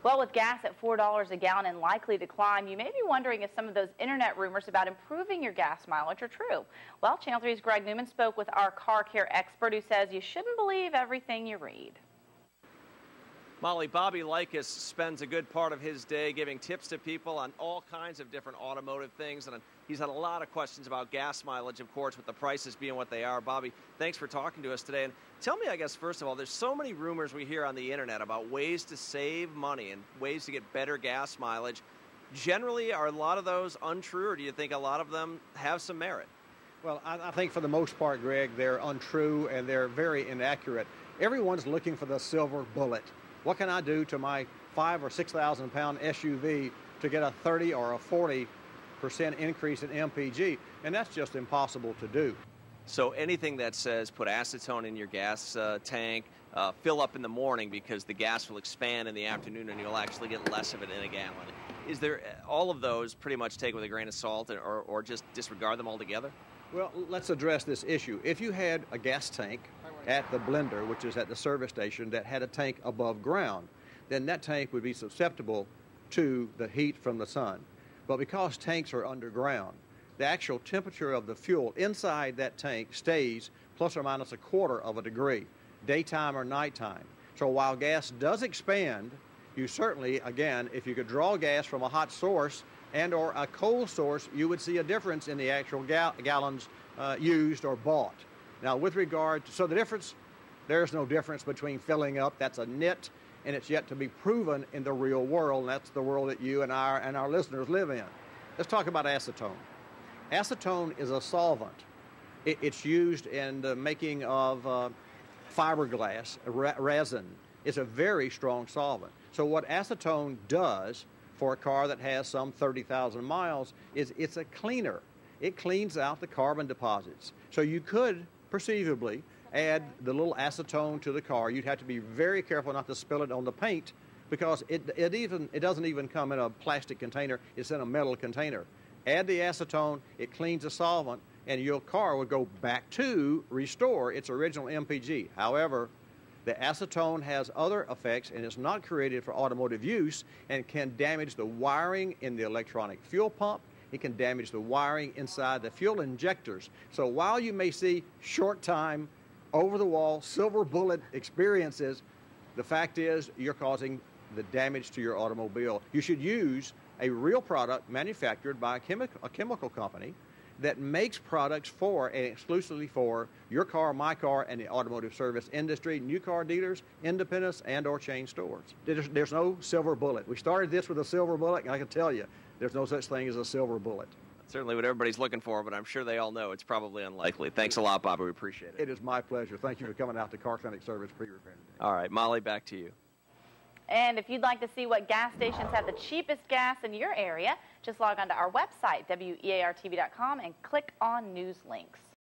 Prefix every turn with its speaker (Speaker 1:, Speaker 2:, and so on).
Speaker 1: Well, with gas at $4 a gallon and likely to climb, you may be wondering if some of those internet rumors about improving your gas mileage are true. Well, Channel 3's Greg Newman spoke with our car care expert who says you shouldn't believe everything you read.
Speaker 2: Molly, Bobby Likis spends a good part of his day giving tips to people on all kinds of different automotive things, and he's had a lot of questions about gas mileage, of course, with the prices being what they are. Bobby, thanks for talking to us today. And tell me, I guess, first of all, there's so many rumors we hear on the internet about ways to save money and ways to get better gas mileage. Generally, are a lot of those untrue, or do you think a lot of them have some merit?
Speaker 3: Well, I think for the most part, Greg, they're untrue and they're very inaccurate. Everyone's looking for the silver bullet. What can I do to my 5,000 or 6,000 pound SUV to get a 30 or a 40% increase in MPG? And that's just impossible to do.
Speaker 2: So anything that says put acetone in your gas tank, fill up in the morning because the gas will expand in the afternoon and you'll actually get less of it in a gallon. Is there all of those pretty much take with a grain of salt or just disregard them altogether?
Speaker 3: Well, let's address this issue. If you had a gas tank at the blender, which is at the service station, that had a tank above ground, then that tank would be susceptible to the heat from the sun. But because tanks are underground, the actual temperature of the fuel inside that tank stays plus or minus a quarter of a degree, daytime or nighttime. So while gas does expand, you certainly, again, if you could draw gas from a hot source and or a cold source, you would see a difference in the actual gallons used or bought. Now, with regard to, so the difference, there's no difference between filling up. That's a nit, and it's yet to be proven in the real world, and that's the world that you and our listeners live in. Let's talk about acetone. Acetone is a solvent. It's used in the making of fiberglass, resin. It's a very strong solvent. So what acetone does for a car that has some 30,000 miles is it's a cleaner. It cleans out the carbon deposits. So you could perceivably add the little acetone to the car. You'd have to be very careful not to spill it on the paint because it doesn't even come in a plastic container. It's in a metal container. Add the acetone, it cleans the solvent, and your car would go back to restore its original MPG. However, the acetone has other effects and is not created for automotive use and can damage the wiring in the electronic fuel pump. It can damage the wiring inside the fuel injectors. So while you may see short-time, over-the-wall, silver bullet experiences, the fact is you're causing the damage to your automobile. You should use a real product manufactured by a chemical company that makes products for and exclusively for your car, my car, and the automotive service industry, new car dealers, independents, and or chain stores. There's no silver bullet. We started this with a silver bullet, and I can tell you, there's no such thing as a silver bullet.
Speaker 2: That's certainly what everybody's looking for, but I'm sure they all know it's probably unlikely. Thanks a lot, Bobby. We appreciate it.
Speaker 3: It is my pleasure. Thank you for coming out to Car Clinic Service pre-repair today.
Speaker 2: All right, Molly, back to you.
Speaker 1: And if you'd like to see what gas stations have the cheapest gas in your area, just log on to our website, weartv.com, and click on news links.